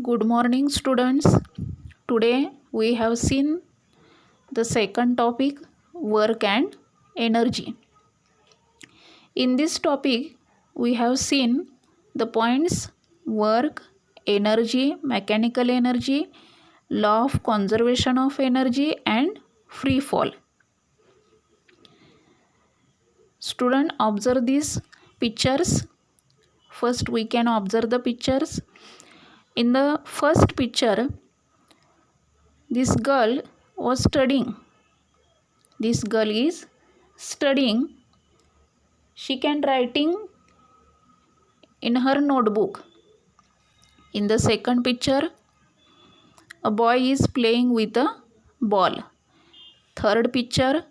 Good morning, students. Today we have seen the second topic, work and energy. In this topic, we have seen the points work, energy, mechanical energy, law of conservation of energy, and free fall. Student, observe these pictures. First, we can observe the pictures. In the first picture, this girl was studying. This girl is studying. She can writing in her notebook. In the second picture, a boy is playing with a ball. Third picture,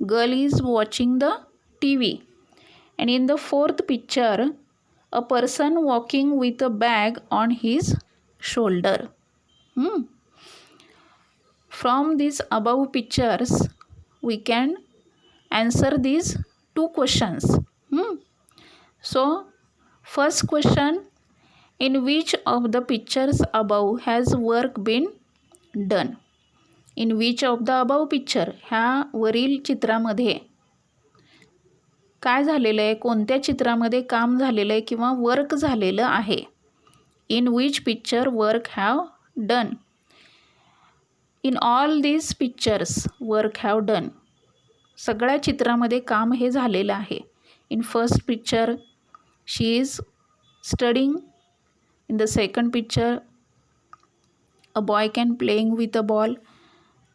girl is watching the TV. And in the fourth picture, a person walking with a bag on his shoulder. From these above pictures, we can answer these two questions. So, first question, in which of the pictures above has work been done? In which of the above picture, ह्या वरील चित्रामध्ये काय झालेलं आहे, कोणत्या चित्रामध्ये काम झालेलं आहे किंवा वर्क झालेलं आहे? In which picture work have done? In all these pictures work have done. सगळ्या चित्रामध्ये काम हे झालेलं आहे. In first picture she is studying. In the second picture, a boy can playing with a ball,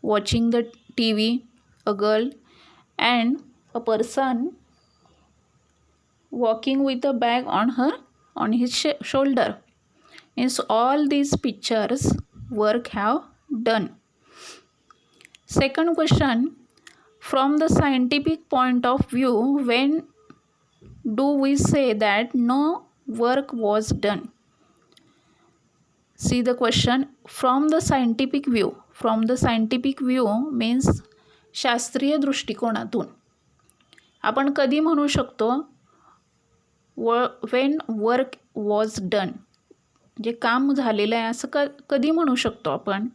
watching the TV, a girl, and a person walking with a bag on his shoulder. Means all these pictures work have done. Second question, from the scientific point of view, when do we say that no work was done? See the question, from the scientific view. From the scientific view means शास्त्रीय दृष्टिकोनातून आपण कधी म्हणू शकतो when work was done, जे काम झालेलं आहे असं कधी म्हणू शकतो आपण?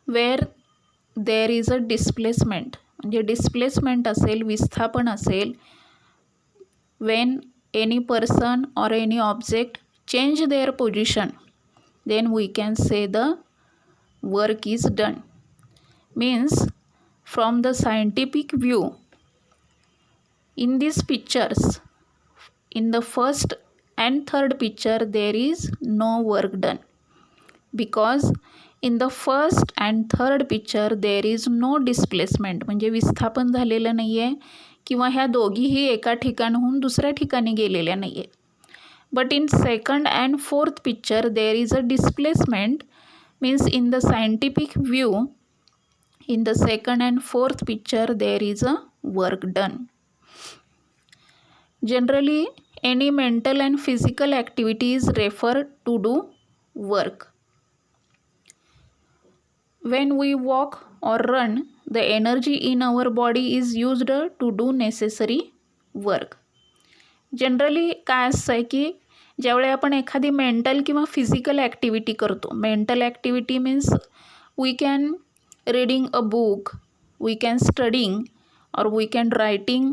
where there is a displacement, म्हणजे डिस्प्लेसमेंट असेल, विस्थापन असेल. when any person or any object change their position, then we can say the work is done. Means from the scientific view, in these pictures, in the first and third picture there is no work done, because in the first and third picture there is no displacement, म्हणजे विस्थापन झालेलं नाही आहे किंवा ह्या दोघीही एका ठिकाणाहून दुसऱ्या ठिकाणी गेलेल्या नाही आहेत. But in second and fourth picture there is a displacement. Means in the scientific view, in the second and fourth picture there is a work done. Generally, any mental and physical activity is referred to do work. When we walk or run, the energy in our body is used to do necessary work. Generally काय असतं आहे की ज्यावेळी आपण एखादी mental किंवा physical activity करतो, mental activity means we can reading a book, we can studying, or we can writing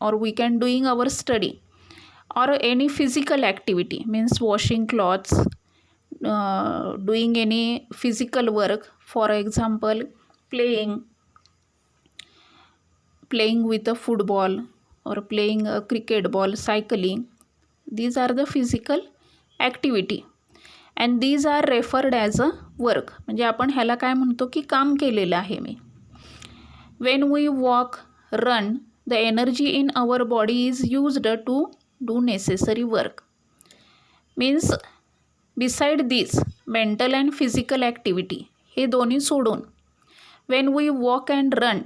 or we can doing our study, or any physical activity means washing clothes, doing any physical work, for example playing with a football or playing a cricket ball, cycling. These are the physical activity and these are referred as a work. म्हणजे आपण ह्याला काय म्हणतो की काम केलेलं आहे मी. When we walk, run, the energy in our body is used to do necessary work. Means beside this mental and physical activity, हे दोन्ही सोडून when we walk and run,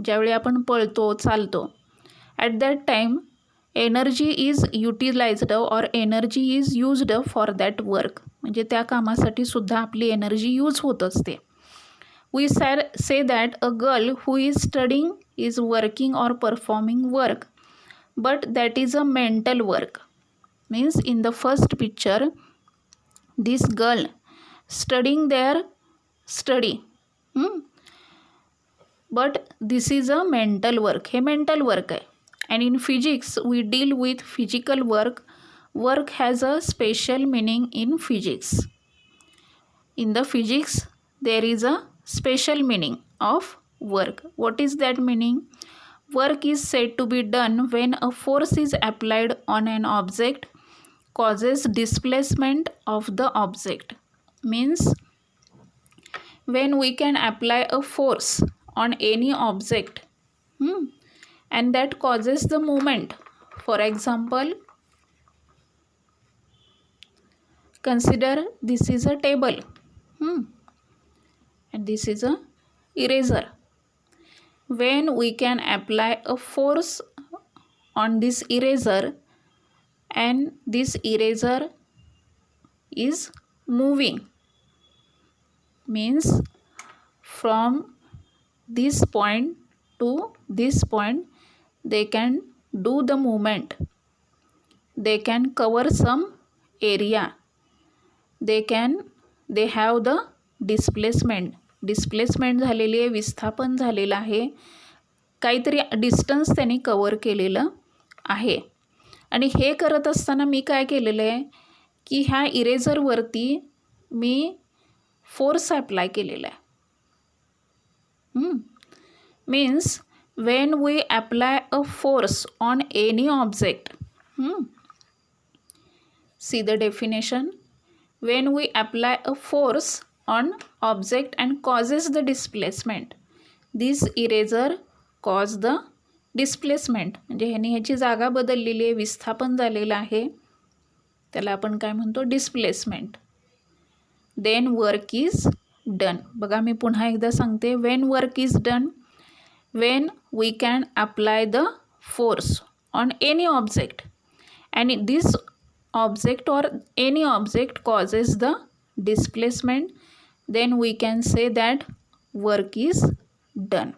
ज्यावेळी आपण पळतो, चालतो, at that time energy is utilized or energy is used for that work. म्हणजे त्या कामासाठी सुद्धा आपली एनर्जी यूज होत असते. We say that a girl who is studying is working or performing work, but that is a mental work. Means in the first picture, this girl studying their study. But this is a mental work. हे mental work आहे. And in physics, we deal with physical work. Work has a special meaning in physics. In the physics, there is a special meaning of work. What is that meaning? Work is said to be done when a force is applied on an object causes displacement of the object. Means when we can apply a force on any object and that causes the movement. For example, consider this is a table and this is a eraser. When we can apply a force on this eraser and this eraser is moving, means from this point to this point they can do the movement, they can cover some area, they have the displacement झालेली आहे, विस्थापन झालेलं आहे, काहीतरी distance त्यांनी cover केलेलं आहे. आणि हे करत असताना मी काय केलेलं आहे की ह्या इरेझरवरती मी फोर्स अप्लाय केलेला आहे. Means when we apply a force on any object, see the definition. When we apply a force on object and causes the displacement, this eraser cause the displacement. म्हणजे ह्याने ह्याची जागा बदललेली आहे, विस्थापन झालेलं आहे, त्याला आपण काय म्हणतो, displacement. Then work is done. बघा मी पुन्हा एकदा सांगते. When work is done, when we can apply the force on any object and this object or any object causes the displacement, then we can say that work is done.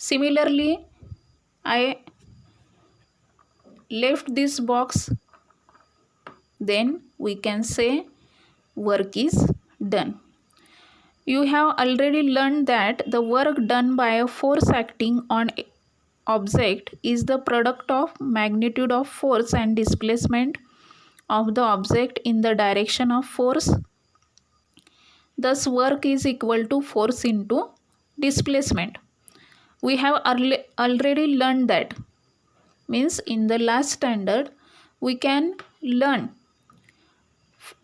Similarly, I left this box, then we can say work is done. You have already learned that the work done by a force acting on object is the product of magnitude of force and displacement of the object in the direction of force. Thus, work is equal to force into displacement. We have already learned that. Means in the last standard, we can learn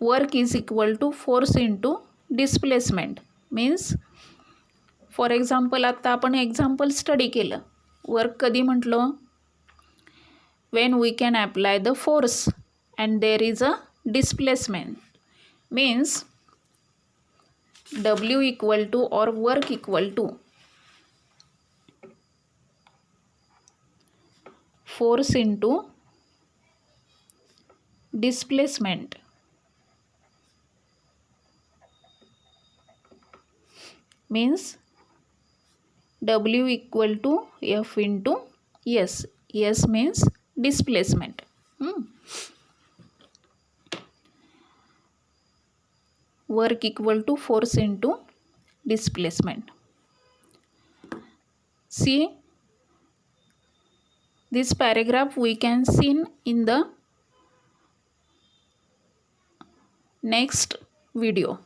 work is equal to force into displacement. Means for example आत्ता आपण example study केलं. Work कधी म्हटलो? When we can apply the force and there is a displacement. Means W equal to or work equal to force into displacement. means W equal to F into S. S means displacement. Work equal to force into displacement. See, this paragraph we can see in the next video.